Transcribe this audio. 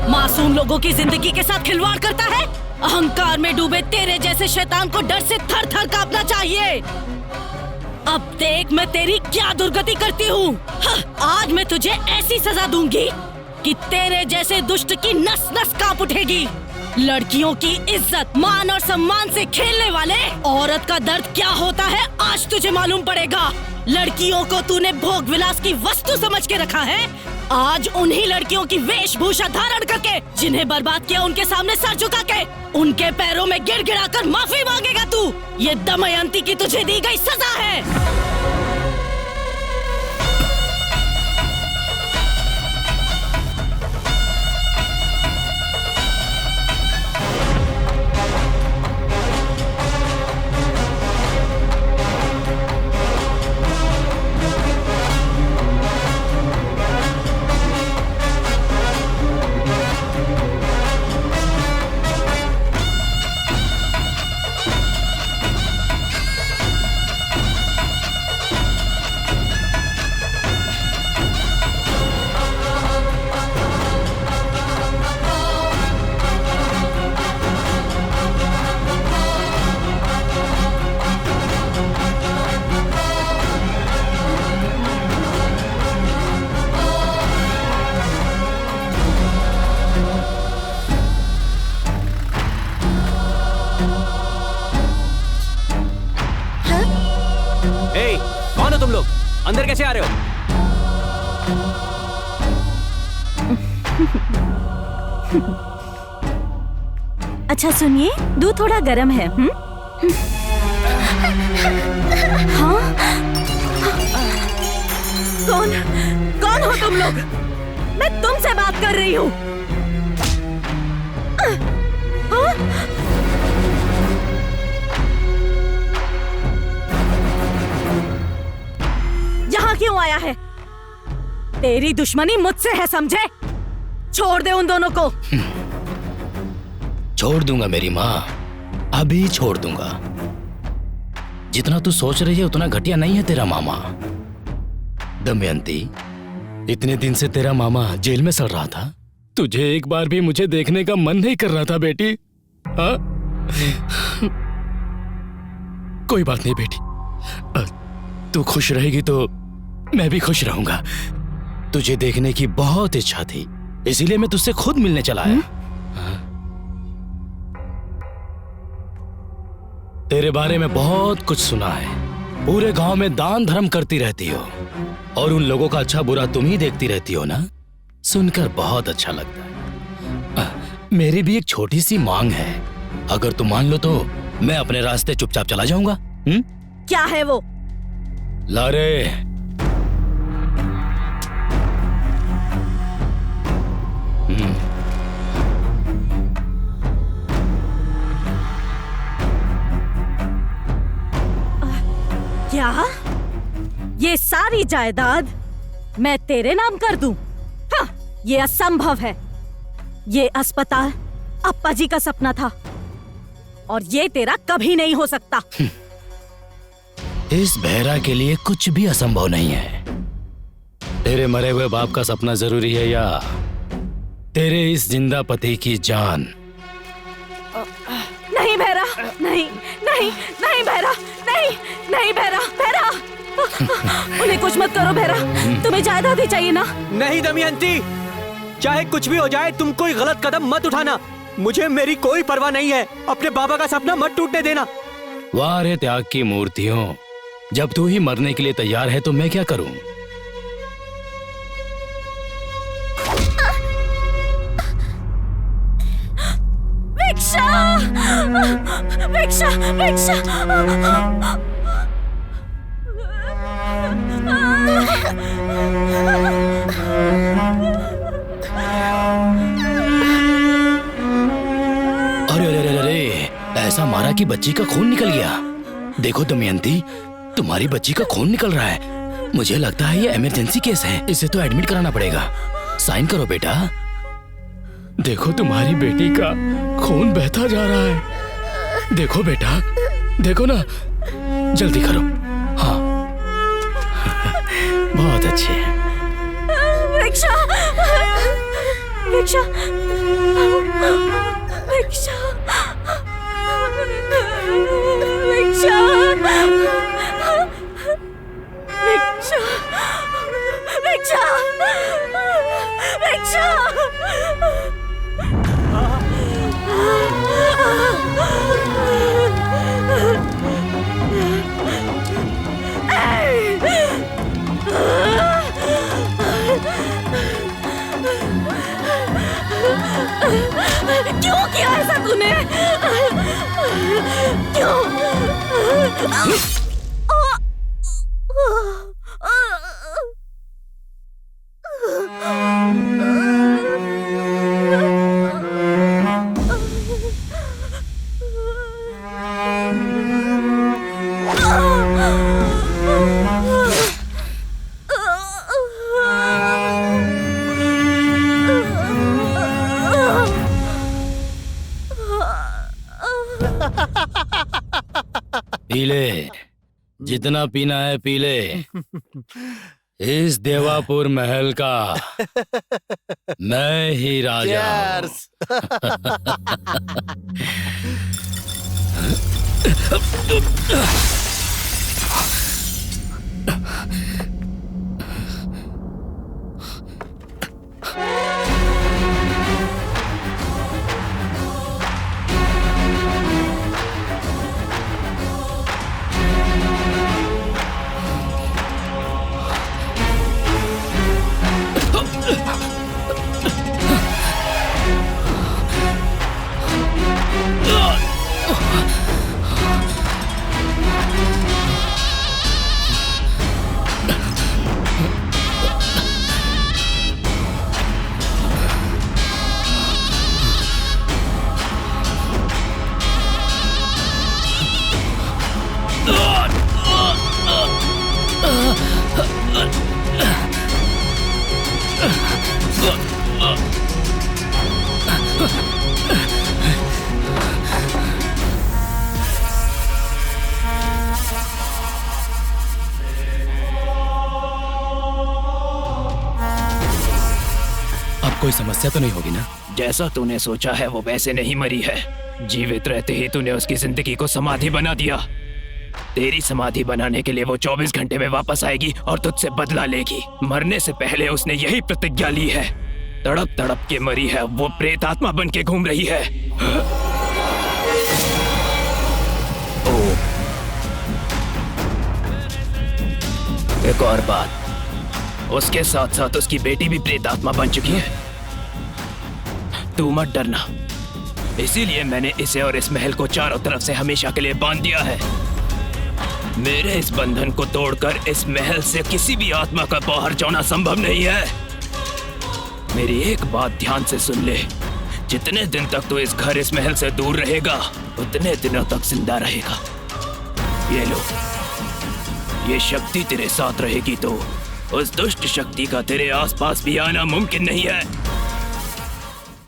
मासूम लोगों की जिंदगी के साथ खिलवाड़ करता है। अहंकार में डूबे तेरे जैसे शैतान को डर से थर थर कांपना चाहिए। अब देख मैं तेरी क्या दुर्गति करती हूँ। आज मैं तुझे ऐसी सजा दूंगी कि तेरे जैसे दुष्ट की नस नस कांप उठेगी। लड़कियों की इज्जत, मान और सम्मान से खेलने वाले औरत का दर्द क्या होता है आज तुझे मालूम पड़ेगा। लड़कियों को तूने भोग विलास की वस्तु समझ के रखा है। आज उन्हीं लड़कियों की वेशभूषा धारण करके जिन्हें बर्बाद किया उनके सामने सर झुका के उनके पैरों में गिड़गिड़ा कर माफी मांगेगा तू। ये दमयंती की तुझे दी गई सजा है। अंदर कैसे आ रहे हो? अच्छा सुनिए, दूध थोड़ा गर्म है। हाँ? कौन हो तुम लोग? मैं तुमसे बात कर रही हूँ। यहाँ क्यों आया है? तेरी दुश्मनी मुझसे है, समझे? छोड़ दे उन दोनों को। छोड़ दूंगा मेरी माँ, अभी छोड़ दूंगा। जितना तू सोच रही है उतना घटिया नहीं है तेरा मामा। दमयंती, इतने दिन से तेरा मामा जेल में सड़ रहा था, तुझे एक बार भी मुझे देखने का मन नहीं कर रहा था बेटी। हाँ? कोई बात नहीं बेटी, तू खुश रहेगी तो मैं भी खुश रहूंगा। तुझे देखने की बहुत इच्छा थी, इसीलिए मैं तुझसे खुद मिलने चला आया। तेरे बारे में बहुत कुछ सुना है। पूरे गांव में दान धर्म करती रहती हो और उन लोगों का अच्छा बुरा तुम ही देखती रहती हो ना। सुनकर बहुत अच्छा लगता है। मेरी भी एक छोटी सी मांग है, अगर तुम मान लो तो मैं अपने रास्ते चुपचाप चला जाऊंगा। क्या है वो? लारे, क्या? ये सारी जायदाद मैं तेरे नाम कर दूं? हाँ, ये असंभव है। ये अस्पताल अप्पा जी का सपना था और ये तेरा कभी नहीं हो सकता। इस बहरा के लिए कुछ भी असंभव नहीं है। तेरे मरे हुए बाप का सपना जरूरी है या तेरे इस जिंदा पति की जान? नहीं भैरा, नहीं नहीं नहीं भैरा, नहीं भैरा, भैरा उन्हें कुछ मत करो भैरा, तुम्हें जायदाद ही चाहिए ना? नहीं दमयंती, चाहे कुछ भी हो जाए तुम कोई गलत कदम मत उठाना। मुझे मेरी कोई परवाह नहीं है, अपने बाबा का सपना मत टूटने देना। वाह रे त्याग की मूर्तियों, जब तू ही मरने के लिए तैयार है तो मैं क्या करूं? भिक्षा, भिक्षा, भिक्षा। अरे, ऐसा मारा कि बच्ची का खून निकल गया। देखो दमयंती, तुम्हारी बच्ची का खून निकल रहा है। मुझे लगता है ये इमरजेंसी केस है, इसे तो एडमिट कराना पड़ेगा। साइन करो बेटा। देखो तुम्हारी बेटी का खून बहता जा रहा है। देखो बेटा, देखो ना, जल्दी करो। हाँ बहुत अच्छे। भिक्षा, भिक्षा, भिक्षा, भिक्षा, भिक्षा, भिक्षा, भिक्षा। क्यों किया ऐसा तूने? क्यों? पी ले, जितना पीना है पी ले। इस देवापुर महल का मैं ही राजा हूं। कोई समस्या तो नहीं होगी ना? जैसा तूने सोचा है वो वैसे नहीं मरी है। जीवित रहते ही तूने उसकी जिंदगी को समाधि बना दिया। तेरी समाधि बनाने के लिए वो 24 घंटे में वापस आएगी और तुझसे बदला लेगी। मरने से पहले उसने यही प्रतिज्ञा ली है। तड़प तड़प के मरी है, वो प्रेत आत्मा बन के घूम रही है। एक और बात, उसके साथ साथ उसकी बेटी भी प्रेत आत्मा बन चुकी है। तू मत डरना, इसीलिए मैंने इसे और इस महल को चारों तरफ से हमेशा के लिए बांध दिया है। मेरे इस बंधन को तोड़कर इस महल से किसी भी आत्मा का बाहर जाना संभव नहीं है। मेरी एक बात ध्यान से सुन ले, जितने दिन तक तू इस घर, इस महल से दूर रहेगा, उतने दिनों तक जिंदा रहेगा। ये लो, ये शक्ति तेरे साथ रहेगी तो उस दुष्ट शक्ति का तेरे आसपास भी आना मुमकिन नहीं है।